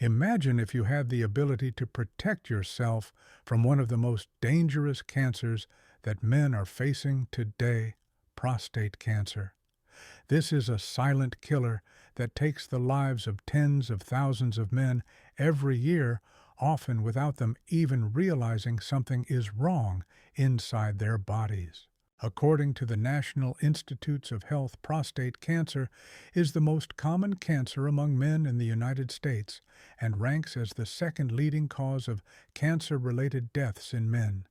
Imagine if you had the ability to protect yourself from one of the most dangerous cancers that men are facing today, prostate cancer. This is a silent killer that takes the lives of tens of thousands of men every year, often without them even realizing something is wrong inside their bodies. According to the National Institutes of Health, prostate cancer is the most common cancer among men in the United States and ranks as the second leading cause of cancer-related deaths in men.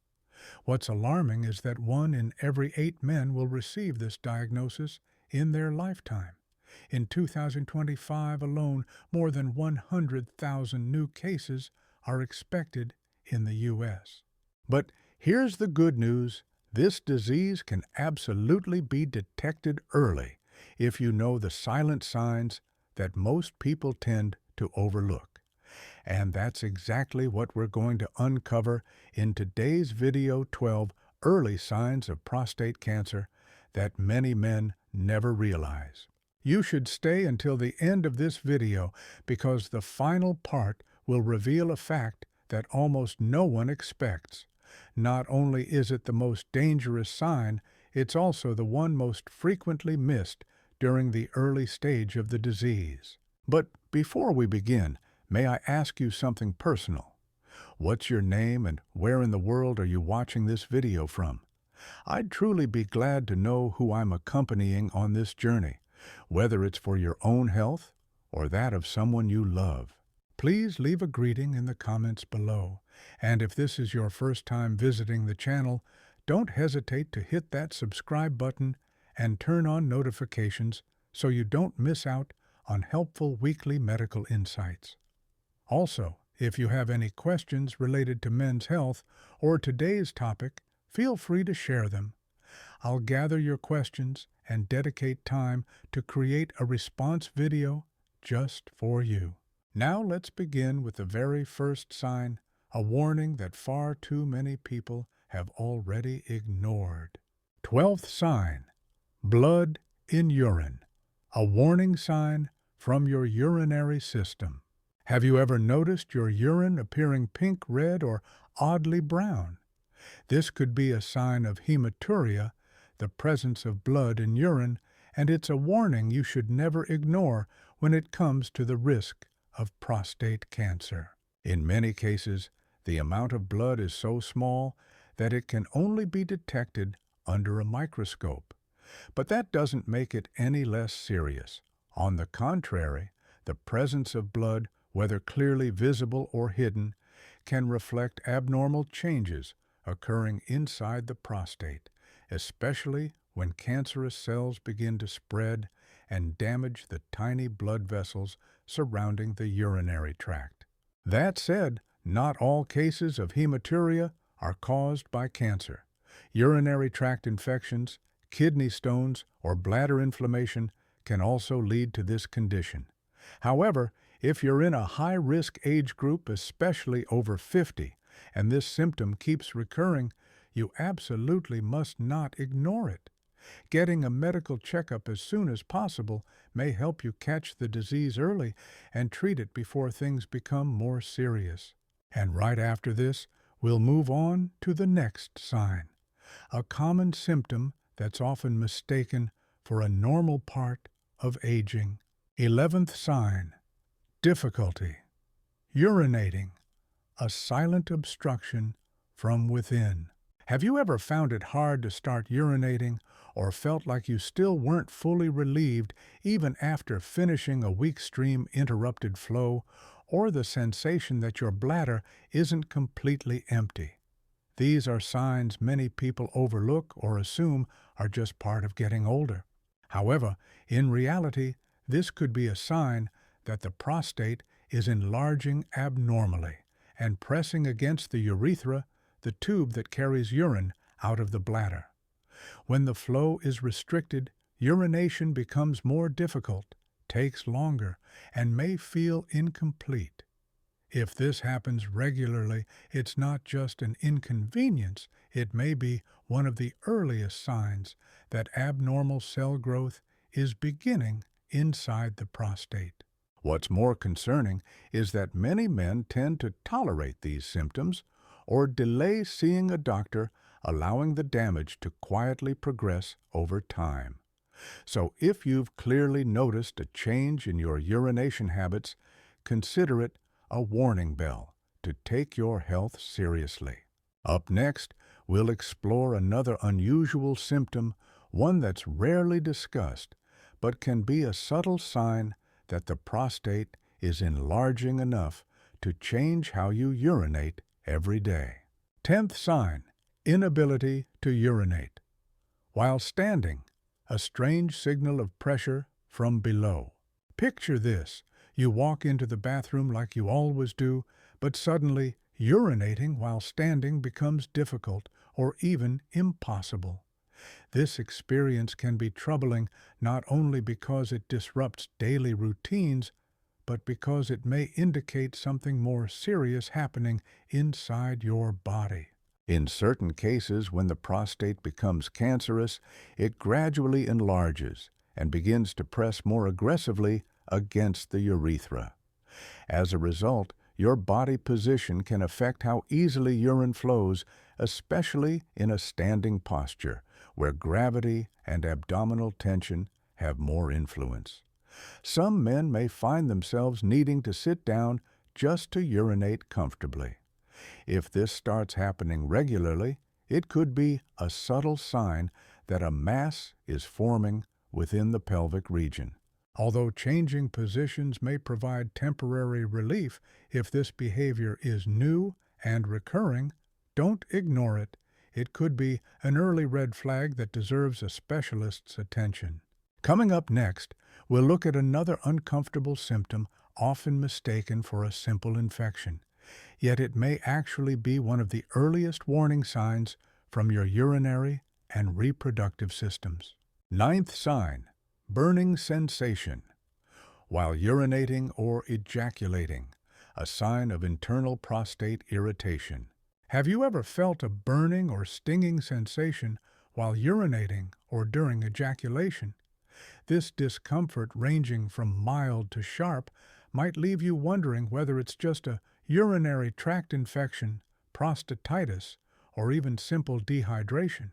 What's alarming is that 1 in every 8 men will receive this diagnosis in their lifetime. In 2025 alone, more than 100,000 new cases are expected in the U.S. But here's the good news. This disease can absolutely be detected early if you know the silent signs that most people tend to overlook. And that's exactly what we're going to uncover in today's video: 12 early signs of prostate cancer that many men never realize. You should stay until the end of this video because the final part will reveal a fact that almost no one expects. Not only is it the most dangerous sign, it's also the one most frequently missed during the early stage of the disease. But before we begin, may I ask you something personal? What's your name and where in the world are you watching this video from? I'd truly be glad to know who I'm accompanying on this journey, whether it's for your own health or that of someone you love. Please leave a greeting in the comments below, and if this is your first time visiting the channel, don't hesitate to hit that subscribe button and turn on notifications so you don't miss out on helpful weekly medical insights. Also, if you have any questions related to men's health or today's topic, feel free to share them. I'll gather your questions and dedicate time to create a response video just for you. Now let's begin with the very first sign, a warning that far too many people have already ignored. 12th sign: blood in urine, a warning sign from your urinary system. Have you ever noticed your urine appearing pink, red, or oddly brown? This could be a sign of hematuria, the presence of blood in urine, and it's a warning you should never ignore when it comes to the risk of prostate cancer. In many cases, the amount of blood is so small that it can only be detected under a microscope. But that doesn't make it any less serious. On the contrary, the presence of blood, whether clearly visible or hidden, can reflect abnormal changes occurring inside the prostate, especially when cancerous cells begin to spread and damage the tiny blood vessels surrounding the urinary tract. That said, not all cases of hematuria are caused by cancer. Urinary tract infections, kidney stones, or bladder inflammation can also lead to this condition. However, if you're in a high-risk age group, especially over 50, and this symptom keeps recurring, you absolutely must not ignore it. Getting a medical checkup as soon as possible may help you catch the disease early and treat it before things become more serious. And right after this, we'll move on to the next sign, a common symptom that's often mistaken for a normal part of aging. 11th sign: difficulty urinating, a silent obstruction from within. Have you ever found it hard to start urinating or felt like you still weren't fully relieved even after finishing a weak stream interrupted flow, or the sensation that your bladder isn't completely empty? These are signs many people overlook or assume are just part of getting older. However, in reality, this could be a sign that the prostate is enlarging abnormally and pressing against the urethra, the tube that carries urine out of the bladder. When the flow is restricted, urination becomes more difficult, takes longer, and may feel incomplete. If this happens regularly, it's not just an inconvenience, it may be one of the earliest signs that abnormal cell growth is beginning inside the prostate. What's more concerning is that many men tend to tolerate these symptoms or delay seeing a doctor, allowing the damage to quietly progress over time. So if you've clearly noticed a change in your urination habits, consider it a warning bell to take your health seriously. Up next, we'll explore another unusual symptom, one that's rarely discussed, but can be a subtle sign that the prostate is enlarging enough to change how you urinate every day. 10th sign, inability to urinate. While standing, a strange signal of pressure from below. Picture this. You walk into the bathroom like you always do, but suddenly urinating while standing becomes difficult or even impossible. This experience can be troubling not only because it disrupts daily routines, but because it may indicate something more serious happening inside your body. In certain cases, when the prostate becomes cancerous, it gradually enlarges and begins to press more aggressively against the urethra. As a result, your body position can affect how easily urine flows, especially in a standing posture, where gravity and abdominal tension have more influence. Some men may find themselves needing to sit down just to urinate comfortably. If this starts happening regularly, it could be a subtle sign that a mass is forming within the pelvic region. Although changing positions may provide temporary relief if this behavior is new and recurring, don't ignore it. It could be an early red flag that deserves a specialist's attention. Coming up next, we'll look at another uncomfortable symptom often mistaken for a simple infection. Yet it may actually be one of the earliest warning signs from your urinary and reproductive systems. 9th sign, burning sensation. While urinating or ejaculating, a sign of internal prostate irritation. Have you ever felt a burning or stinging sensation while urinating or during ejaculation? This discomfort, ranging from mild to sharp, might leave you wondering whether it's just a urinary tract infection, prostatitis, or even simple dehydration.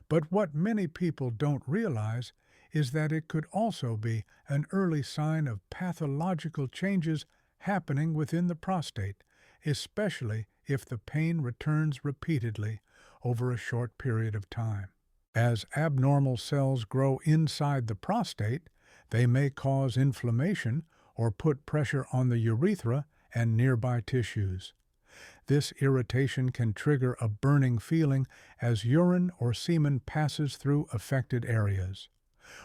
But what many people don't realize is that it could also be an early sign of pathological changes happening within the prostate, especially if the pain returns repeatedly over a short period of time. As abnormal cells grow inside the prostate, they may cause inflammation or put pressure on the urethra and nearby tissues. This irritation can trigger a burning feeling as urine or semen passes through affected areas,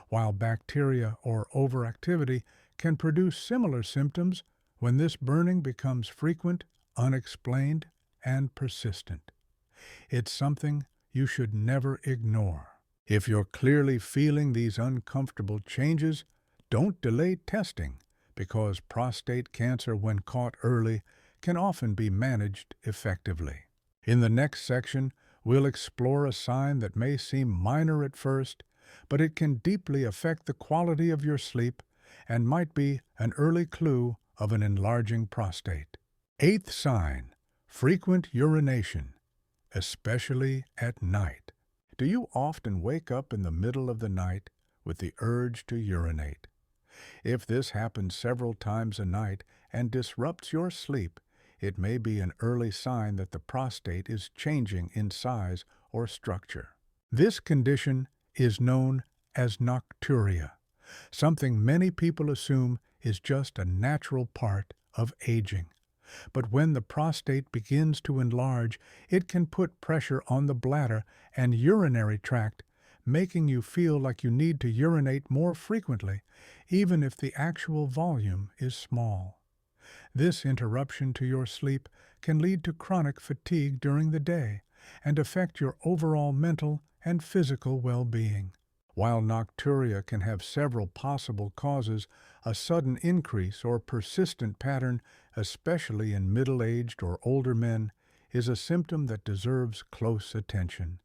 while bacteria or overactivity can produce similar symptoms when this burning becomes frequent, unexplained, and persistent. It's something you should never ignore. If you're clearly feeling these uncomfortable changes, don't delay testing, because prostate cancer, when caught early, can often be managed effectively. In the next section, we'll explore a sign that may seem minor at first, but it can deeply affect the quality of your sleep and might be an early clue of an enlarging prostate. 8th sign, frequent urination, especially at night. Do you often wake up in the middle of the night with the urge to urinate? If this happens several times a night and disrupts your sleep, it may be an early sign that the prostate is changing in size or structure. This condition is known as nocturia, something many people assume is just a natural part of aging. But when the prostate begins to enlarge, it can put pressure on the bladder and urinary tract, making you feel like you need to urinate more frequently, even if the actual volume is small. This interruption to your sleep can lead to chronic fatigue during the day and affect your overall mental and physical well-being. While nocturia can have several possible causes, a sudden increase or persistent pattern, especially in middle-aged or older men, is a symptom that deserves close attention.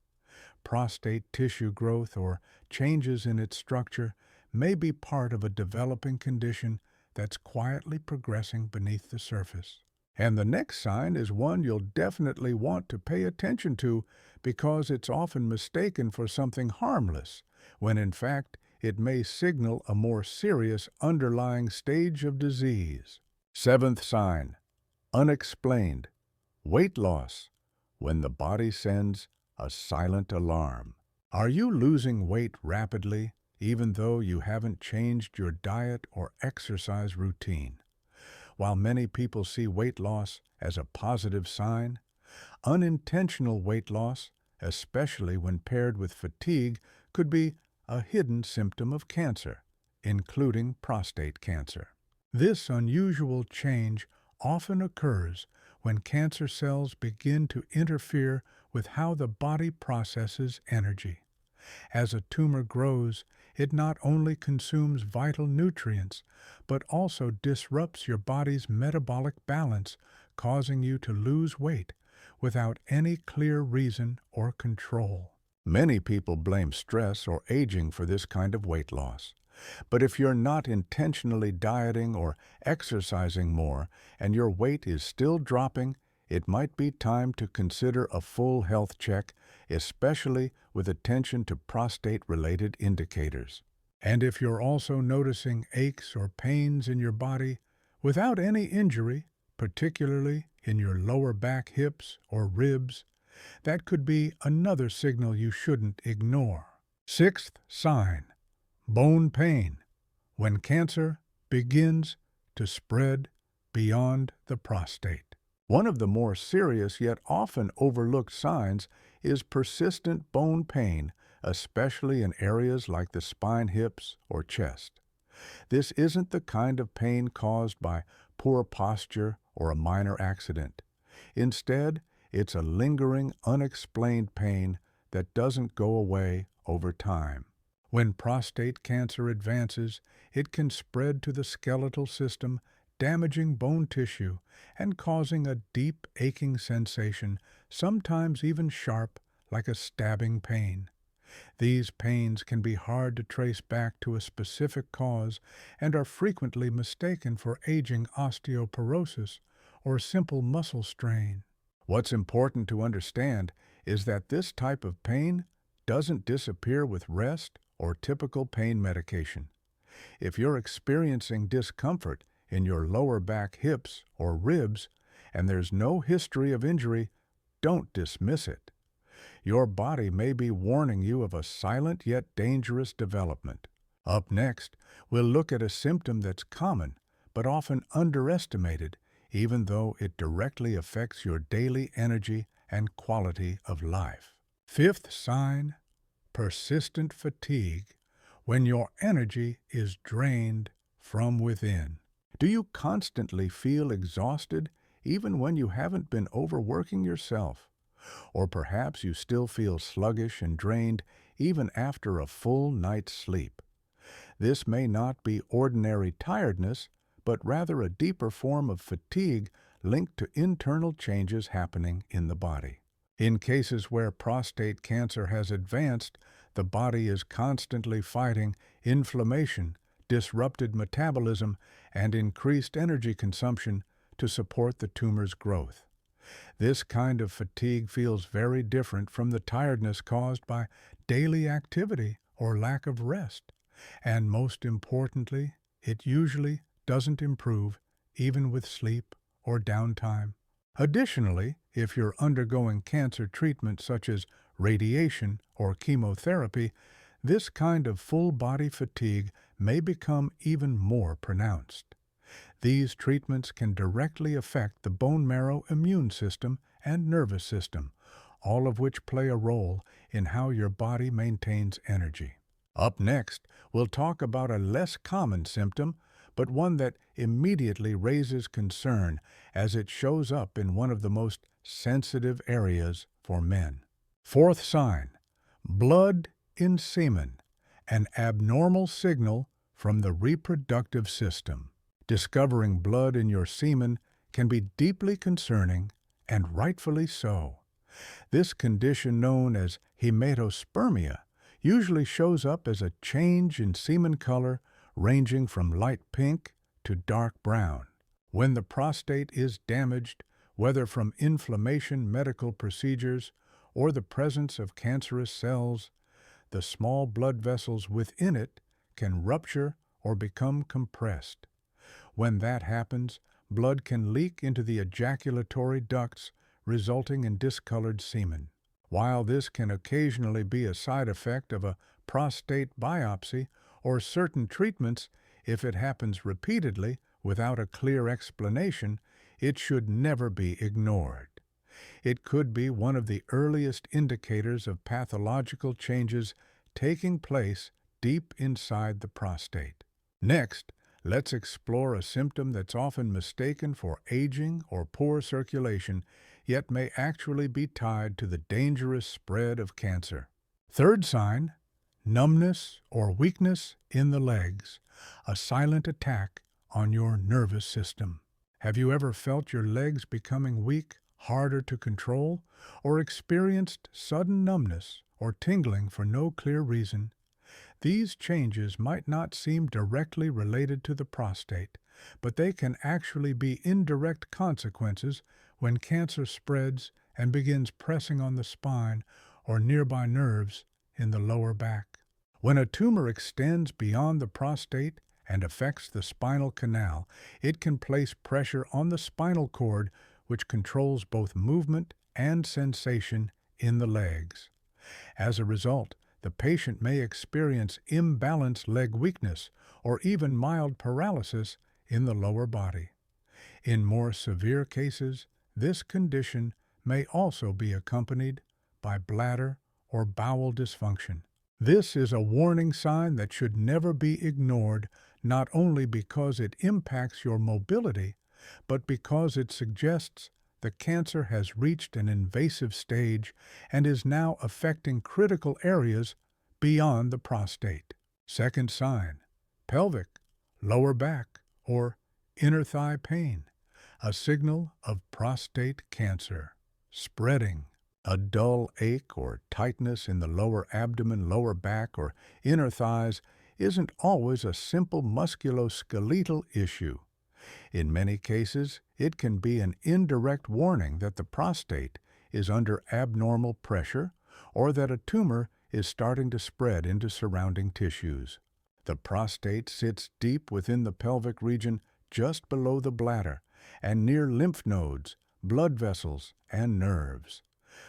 Prostate tissue growth or changes in its structure may be part of a developing condition that's quietly progressing beneath the surface. And the next sign is one you'll definitely want to pay attention to because it's often mistaken for something harmless, when in fact it may signal a more serious underlying stage of disease. Seventh sign, unexplained, weight loss, when the body sends a silent alarm. Are you losing weight rapidly, even though you haven't changed your diet or exercise routine? While many people see weight loss as a positive sign, unintentional weight loss, especially when paired with fatigue, could be a hidden symptom of cancer, including prostate cancer. This unusual change often occurs when cancer cells begin to interfere with how the body processes energy. As a tumor grows, it not only consumes vital nutrients, but also disrupts your body's metabolic balance, causing you to lose weight without any clear reason or control. Many people blame stress or aging for this kind of weight loss. But if you're not intentionally dieting or exercising more and your weight is still dropping, it might be time to consider a full health check, especially with attention to prostate-related indicators. And if you're also noticing aches or pains in your body without any injury, particularly in your lower back, hips, or ribs, that could be another signal you shouldn't ignore. Sixth sign, bone pain, when cancer begins to spread beyond the prostate. One of the more serious yet often overlooked signs is persistent bone pain, especially in areas like the spine, hips, or chest. This isn't the kind of pain caused by poor posture or a minor accident. Instead, it's a lingering, unexplained pain that doesn't go away over time. When prostate cancer advances, it can spread to the skeletal system, damaging bone tissue and causing a deep aching sensation, sometimes even sharp, like a stabbing pain. These pains can be hard to trace back to a specific cause and are frequently mistaken for aging osteoporosis or simple muscle strain. What's important to understand is that this type of pain doesn't disappear with rest or typical pain medication. If you're experiencing discomfort in your lower back, hips, or ribs, and there's no history of injury, don't dismiss it. Your body may be warning you of a silent yet dangerous development. Up next, we'll look at a symptom that's common but often underestimated, even though it directly affects your daily energy and quality of life. Fifth sign, persistent fatigue, when your energy is drained from within. Do you constantly feel exhausted even when you haven't been overworking yourself? Or perhaps you still feel sluggish and drained even after a full night's sleep. This may not be ordinary tiredness, but rather a deeper form of fatigue linked to internal changes happening in the body. In cases where prostate cancer has advanced, the body is constantly fighting inflammation, disrupted metabolism, and increased energy consumption to support the tumor's growth. This kind of fatigue feels very different from the tiredness caused by daily activity or lack of rest, and most importantly, it usually doesn't improve even with sleep or downtime. Additionally, if you're undergoing cancer treatment such as radiation or chemotherapy, this kind of full-body fatigue may become even more pronounced. These treatments can directly affect the bone marrow immune system and nervous system, all of which play a role in how your body maintains energy. Up next, we'll talk about a less common symptom, but one that immediately raises concern as it shows up in one of the most sensitive areas for men. Fourth sign, blood in semen, an abnormal signal from the reproductive system. Discovering blood in your semen can be deeply concerning, and rightfully so. This condition, known as hematospermia, usually shows up as a change in semen color ranging from light pink to dark brown. When the prostate is damaged, whether from inflammation, medical procedures, or the presence of cancerous cells, the small blood vessels within it can rupture or become compressed. When that happens, blood can leak into the ejaculatory ducts, resulting in discolored semen. While this can occasionally be a side effect of a prostate biopsy or certain treatments, if it happens repeatedly without a clear explanation, it should never be ignored. It could be one of the earliest indicators of pathological changes taking place deep inside the prostate. Next, let's explore a symptom that's often mistaken for aging or poor circulation, yet may actually be tied to the dangerous spread of cancer. Third sign, numbness or weakness in the legs, a silent attack on your nervous system. Have you ever felt your legs becoming weak, harder to control, or experienced sudden numbness or tingling for no clear reason? These changes might not seem directly related to the prostate, but they can actually be indirect consequences when cancer spreads and begins pressing on the spine or nearby nerves in the lower back. When a tumor extends beyond the prostate and affects the spinal canal, it can place pressure on the spinal cord, which controls both movement and sensation in the legs. As a result, the patient may experience imbalanced leg weakness or even mild paralysis in the lower body. In more severe cases, this condition may also be accompanied by bladder or bowel dysfunction. This is a warning sign that should never be ignored, not only because it impacts your mobility, but because it suggests the cancer has reached an invasive stage and is now affecting critical areas beyond the prostate. Second sign, pelvic, lower back, or inner thigh pain, a signal of prostate cancer. Spreading, a dull ache or tightness in the lower abdomen, lower back, or inner thighs isn't always a simple musculoskeletal issue. In many cases, it can be an indirect warning that the prostate is under abnormal pressure or that a tumor is starting to spread into surrounding tissues. The prostate sits deep within the pelvic region just below the bladder and near lymph nodes, blood vessels, and nerves.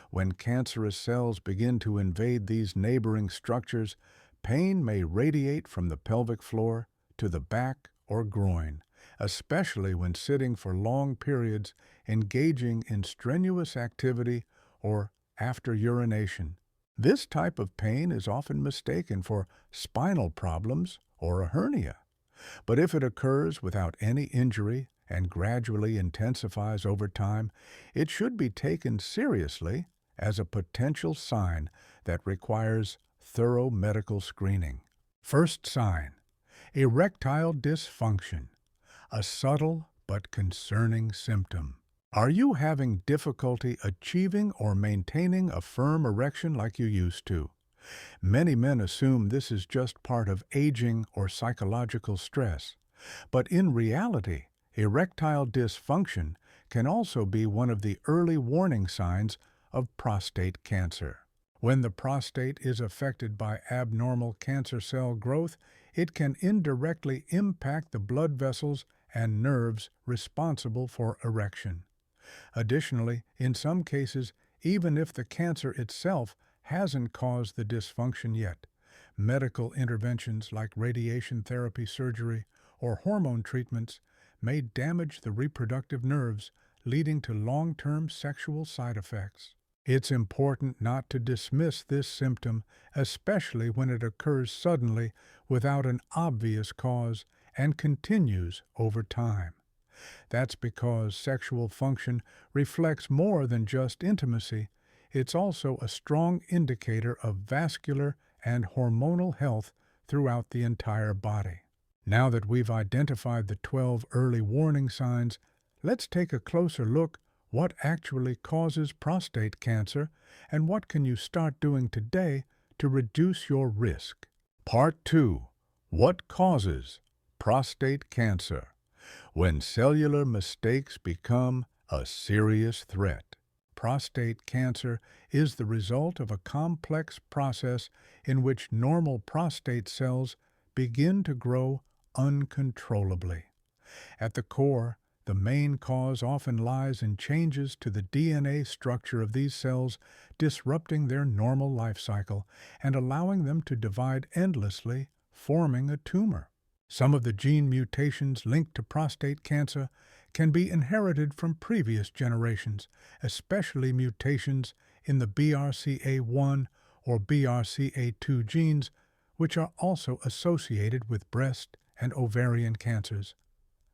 When cancerous cells begin to invade these neighboring structures, pain may radiate from the pelvic floor to the back or groin, especially when sitting for long periods, engaging in strenuous activity, or after urination. This type of pain is often mistaken for spinal problems or a hernia. But if it occurs without any injury and gradually intensifies over time, it should be taken seriously as a potential sign that requires thorough medical screening. First sign, erectile dysfunction, a subtle but concerning symptom. Are you having difficulty achieving or maintaining a firm erection like you used to? Many men assume this is just part of aging or psychological stress, but in reality, erectile dysfunction can also be one of the early warning signs of prostate cancer. When the prostate is affected by abnormal cancer cell growth, it can indirectly impact the blood vessels and nerves responsible for erection. Additionally, in some cases, even if the cancer itself hasn't caused the dysfunction yet, medical interventions like radiation therapy surgery or hormone treatments may damage the reproductive nerves, leading to long-term sexual side effects. It's important not to dismiss this symptom, especially when it occurs suddenly without an obvious cause and continues over time. That's because sexual function reflects more than just intimacy. It's also a strong indicator of vascular and hormonal health throughout the entire body. Now that we've identified the 12 early warning signs, let's take a closer look what actually causes prostate cancer and what can you start doing today to reduce your risk. Part 2. What causes prostate cancer? when cellular mistakes become a serious threat. Prostate cancer is the result of a complex process in which normal prostate cells begin to grow uncontrollably. At the core, the main cause often lies in changes to the DNA structure of these cells, disrupting their normal life cycle and allowing them to divide endlessly, forming a tumor. Some of the gene mutations linked to prostate cancer can be inherited from previous generations, especially mutations in the BRCA1 or BRCA2 genes, which are also associated with breast and ovarian cancers.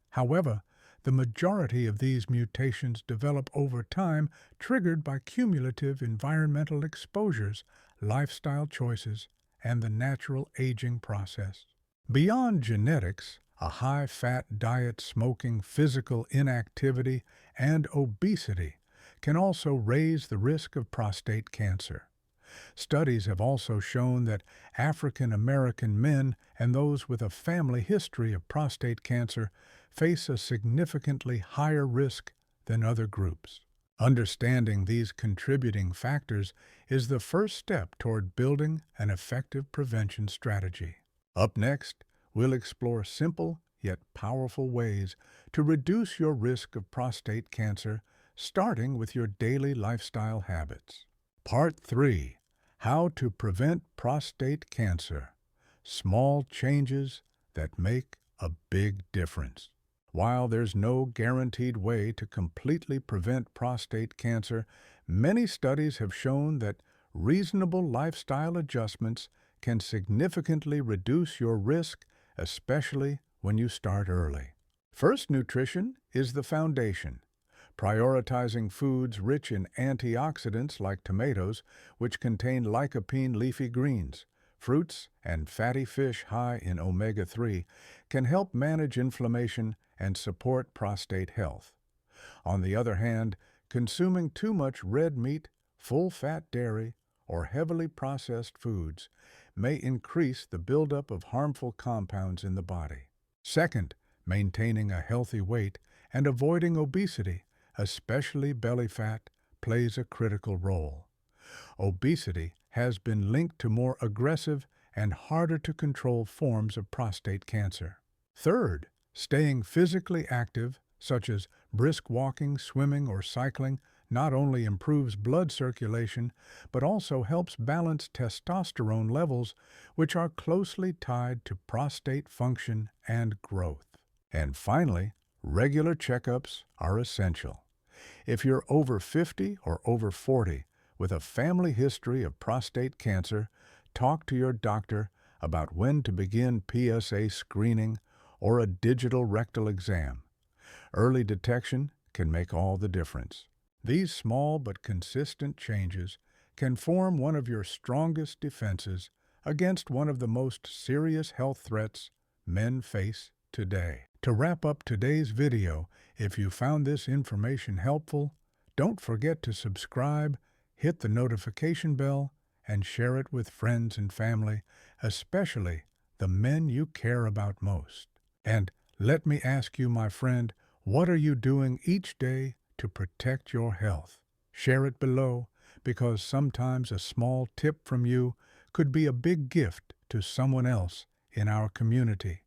However, the majority of these mutations develop over time, triggered by cumulative environmental exposures, lifestyle choices, and the natural aging process. Beyond genetics, a high-fat diet, smoking, physical inactivity, and obesity can also raise the risk of prostate cancer. Studies have also shown that African American men and those with a family history of prostate cancer face a significantly higher risk than other groups. Understanding these contributing factors is the first step toward building an effective prevention strategy. Up next, we'll explore simple yet powerful ways to reduce your risk of prostate cancer, starting with your daily lifestyle habits. Part 3. How to prevent prostate cancer. Small changes that make a big difference. While there's no guaranteed way to completely prevent prostate cancer, many studies have shown that reasonable lifestyle adjustments can significantly reduce your risk, especially when you start early. First, nutrition is the foundation. Prioritizing foods rich in antioxidants like tomatoes, which contain lycopene leafy greens, fruits, and fatty fish high in omega-3, can help manage inflammation and support prostate health. On the other hand, consuming too much red meat, full-fat dairy, or heavily processed foods may increase the buildup of harmful compounds in the body. Second, maintaining a healthy weight and avoiding obesity, especially belly fat, plays a critical role. Obesity has been linked to more aggressive and harder to control forms of prostate cancer. Third, staying physically active, such as brisk walking, swimming, or cycling, not only improves blood circulation, but also helps balance testosterone levels, which are closely tied to prostate function and growth. And finally, regular checkups are essential. If you're over 50 or over 40 with a family history of prostate cancer, talk to your doctor about when to begin PSA screening or a digital rectal exam. Early detection can make all the difference. These small but consistent changes can form one of your strongest defenses against one of the most serious health threats men face today. To wrap up today's video, if you found this information helpful, don't forget to subscribe, hit the notification bell, and share it with friends and family, especially the men you care about most. And let me ask you, my friend, what are you doing each day to protect your health? Share it below, because sometimes a small tip from you could be a big gift to someone else in our community.